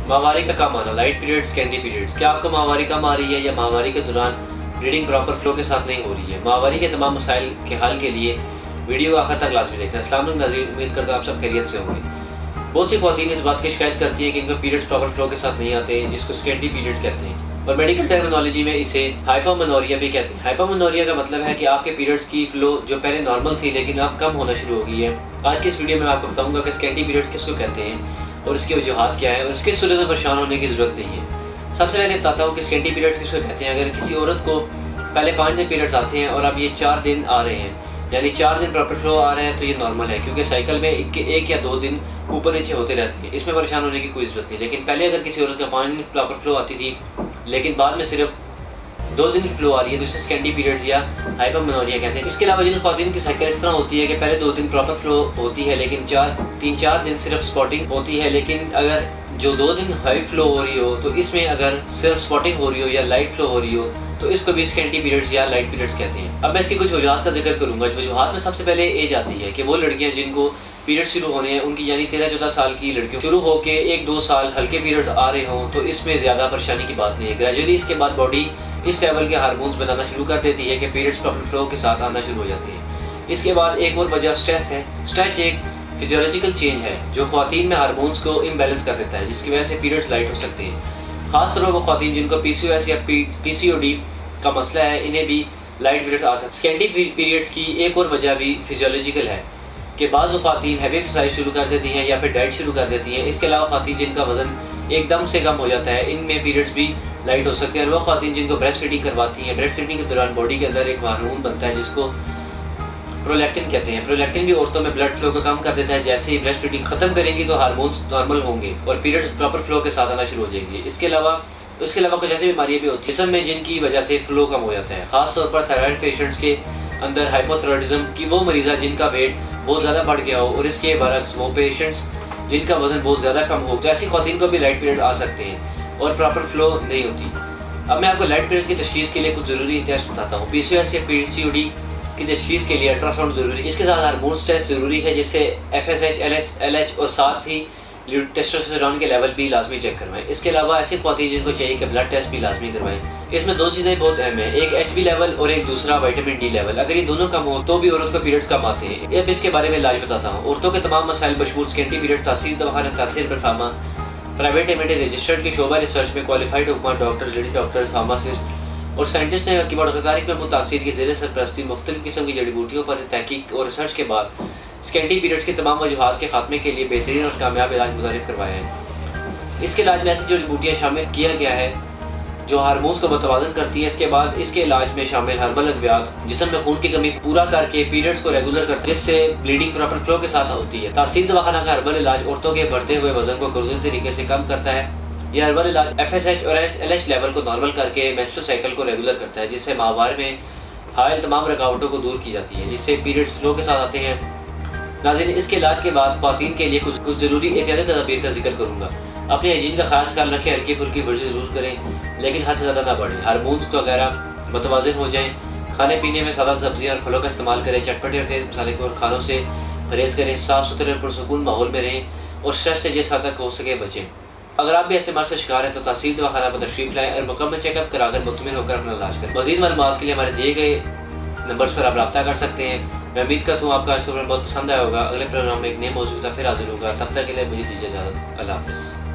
माहवारी का कम आना, लाइट पीरियड्स, कैंडी पीरियड्स। क्या आपको माहवारी कम आ रही है या माहवारी के दौरान ब्लीडिंग प्रॉपर फ्लो के साथ नहीं हो रही है? माहवारी के तमाम मसाइल के हल के लिए वीडियो आखिर तक लाजमी देखना। अस्सलाम वालेकुम नाज़रीन, उम्मीद करता हूँ आप सब खैरियत से होंगे। बहुत सी ख़वातीन इस बात की शिकायत करती हैं कि इनका पीरियड्स प्रॉपर फ्लो के साथ नहीं आते, जिसको स्कैंडी पीरियड्स कहते हैं और मेडिकल टर्मिनोलॉजी में इसे हाइपोमेनोरिया भी कहते हैं। हाइपोमेनोरिया का मतलब है कि आपके पीरियड्स की फ्लो जो पहले नॉर्मल थी लेकिन अब कम होना शुरू हो गई है। आज की इस वीडियो में मैं आपको बताऊंगा कि स्कैंडी पीरियड्स किसको कहते हैं और इसकी वजूहात क्या है और किस सूरत में परेशान होने की ज़रूरत नहीं है। सबसे पहले बताता हूँ कि स्कैंडी पीरियड्स किसको कहते हैं। अगर किसी औरत को पहले 5 दिन पीरियड्स आते हैं और अब ये 4 दिन आ रहे हैं, यानी 4 दिन प्रॉपर फ्लो आ रहा है, तो ये नॉर्मल है, क्योंकि साइकिल में एक या 2 दिन ऊपर नीचे होते रहते हैं। इसमें परेशान होने की कोई ज़रूरत नहीं। लेकिन पहले अगर किसी औरत का 5 दिन प्रॉपर फ्लो आती थी लेकिन बाद में सिर्फ 2 दिन की फ्लो आ रही है, तो इसे स्कैंडी पीरियड्स या हाइपोमेनोरिया कहते हैं। इसके अलावा जिन ख़वातीन की साइकिल इस तरह होती है कि पहले 2 दिन प्रॉपर फ्लो होती है लेकिन 3-4 दिन सिर्फ स्पॉटिंग होती है, लेकिन अगर जो 2 दिन हाई फ्लो हो रही हो तो इसमें अगर सिर्फ स्पॉटिंग हो रही हो या लाइट फ्लो हो रही हो तो इसको भी स्कैंडी पीरियड्स या लाइट पीरियड्स कहते हैं। अब मैं इसकी कुछ वजूहात का जिक्र करूँगा। वजूहात में सबसे पहले एज आती है कि वो लड़कियाँ जिनको पीरियड्स शुरू होने हैं, उनकी यानी 13-14 साल की लड़कियों शुरू होकर 1-2 साल हल्के पीरियड्स आ रहे हों तो इसमें ज़्यादा परेशानी की बात नहीं है। ग्रेजुअली इसके बाद बॉडी इस लेवल के हार्मोन्स बनाना शुरू कर देती है कि पीरियड्स प्रॉपर फ्लो के साथ आना शुरू हो जाते हैं। इसके बाद एक और वजह स्ट्रेस है। स्ट्रेस एक फिजियोलॉजिकल चेंज है जो ख़वातीन में हार्मोन्स को इम्बैलेंस कर देता है, जिसकी वजह से पीरियड्स लाइट हो सकते हैं। खासतौर पर वो ख़वातीन जिनको PCOS या PCOD का मसला है, इन्हें भी लाइट पीरियड्स आ सकते हैं। स्कैंडी पीरियड्स की एक और वजह भी फिजियोलॉजिकल है कि बाज़ ख़वातीन हैवी एक्सरसाइज शुरू कर देती हैं या फिर डाइट शुरू कर देती हैं। इसके अलावा ख़वातीन जिनका वज़न एकदम से कम हो जाता है, इनमें पीरियड्स भी लाइट हो सकते हैं। और वो ख़वातीन जिनको ब्रेस्ट फीडिंग करवाती हैं, ब्रेस्ट फीडिंग के दौरान बॉडी के अंदर एक हार्मोन बनता है जिसको प्रोलैक्टिन कहते हैं। प्रोलैक्टिन भी औरतों में ब्लड फ्लो को कम कर देता है। जैसे ही ब्रेस्ट फीडिंग ख़त्म करेंगी तो हार्मोन्स नॉर्मल होंगे और पीरियड्स प्रॉपर फ्लो के साथ आना शुरू हो जाएंगे। इसके अलावा कुछ ऐसी बीमारियाँ भी होती हैं जिसम में जिनकी वजह से फ्लो कम हो जाता है। ख़ास तौर पर थायराइड पेशेंट्स के अंदर हाइपोथायराइडिज्म की वो मरीज़ा जिनका वेट बहुत ज़्यादा बढ़ गया हो और इसके बरक्स वो पेशेंट्स जिनका वज़न बहुत ज़्यादा कम हो, तो ऐसी ख़वातीन को भी लाइट पीरियड आ सकते हैं और प्रॉपर फ्लो नहीं होती। अब मैं आपको लाइट पीरियड की तशख़ीस के लिए कुछ ज़रूरी टेस्ट बताता हूँ। PCOS या PCOD की तशख़ीस के लिए अल्ट्रासाउंड ज़रूरी है। इसके साथ हार्मोन्स टेस्ट ज़रूरी है, जिससे FSH, LH और साथ ही टेस्टोस्टेरोन के लेवल भी लाजमी चेक करवाएं। इसके अलावा ऐसी ख़वातीन जिनको चाहिए कि ब्लड टेस्ट भी लाजमी करवाएं। इसमें 2 चीज़ें बहुत अहम हैं, एक HB लेवल और एक दूसरा विटामिन D लेवल। अगर ये दोनों कम हो तो भी औरत को पीरियड्स कम आते हैं। अब इसके बारे में इलाज बताता हूँ। औरतों के तमाम मसाइल मशहूर स्कैंडी पीरियड, तासीर दवाखाना, तासीर परफार्मा, प्राइवेट एमडी रजिस्टर्ड के शोबा रिसर्च में क्वालिफाइड हुकूमत डॉक्टर, लेडी डॉक्टर, फार्मासिस्ट और साइंटिस्ट ने कीबोर्ड तारीख में मुतासिर की ज़ेर सरपरस्ती मुख्तलिफ किस्म की जड़ी बूटियों पर तहकीक और रिसर्च के बाद स्कैंडी पीरियड्स के तमाम वजूहात के खात्मे के लिए बेहतरीन और कामयाब इलाज मुतारिफ करवाया है। इसके इलाज में ऐसी जड़ी बूटियाँ शामिल किया गया है जो हार्मोन्स को मुतवाज़न करती है। इसके बाद इसके इलाज में शामिल हर्बल अद्वियात जिस्म में खून की कमी पूरा करके पीरियड्स को रेगुलर करते हैं, जिससे ब्लीडिंग प्रॉपर फ्लो के साथ होती है। तासीर दवाखाना का हर्बल इलाज औरतों के बढ़ते हुए वजन को घरेलू तरीके से कम करता है। यह हर्बल इलाज FSH और LH लेवल को नॉर्मल करके मेंस्ट्रुअल साइकिल को रेगुलर करता है, जिससे माहवार में हायल तमाम रुकावटों को दूर की जाती है, जिससे पीरियड्स फ्लो के साथ आते हैं। नाज़रीन, इसके इलाज के बाद ख़वातीन के लिए कुछ ज़रूरी एहतियाती तदाबीर का जिक्र करूँगा। अपने हाइजीन का खास ख्याल रखें, हल्की फुल्की वर्जिश ज़रूर करें लेकिन हद से ज़्यादा ना बढ़े। हार्मोन्स वगैरह मुतवाज़िन हो जाएँ। खाने पीने में सादा सब्जियाँ और फलों का इस्तेमाल करें। चटपटे और तेज़ मसाले और खानों से परहेज़ करें। साफ़ सुथरे और पुरसुकून माहौल में रहें और स्ट्रेस से जिस हद तक हो सके बचें। अगर आप भी ऐसे मर्ज़ से शिकार हैं तो तासीर दवाखाना पर तशरीफ़ लाएँ और मुकम्मल चेकअप कराकर मुतमिन होकर अपना इलाज करें। मज़ीद मालूमात के लिए हमारे दिए गए नंबर्स पर आप रब्ता कर सकते हैं। मैं उम्मीद करता हूँ आपका आज का प्रोग्राम बहुत पसंद आया होगा। अगले प्रोग्राम में एक नए मौजूद फिर हाजिर होगा। तब तक के लिए मुझे दीजिए इजाज़त। अल्लाह हाफ़िज़।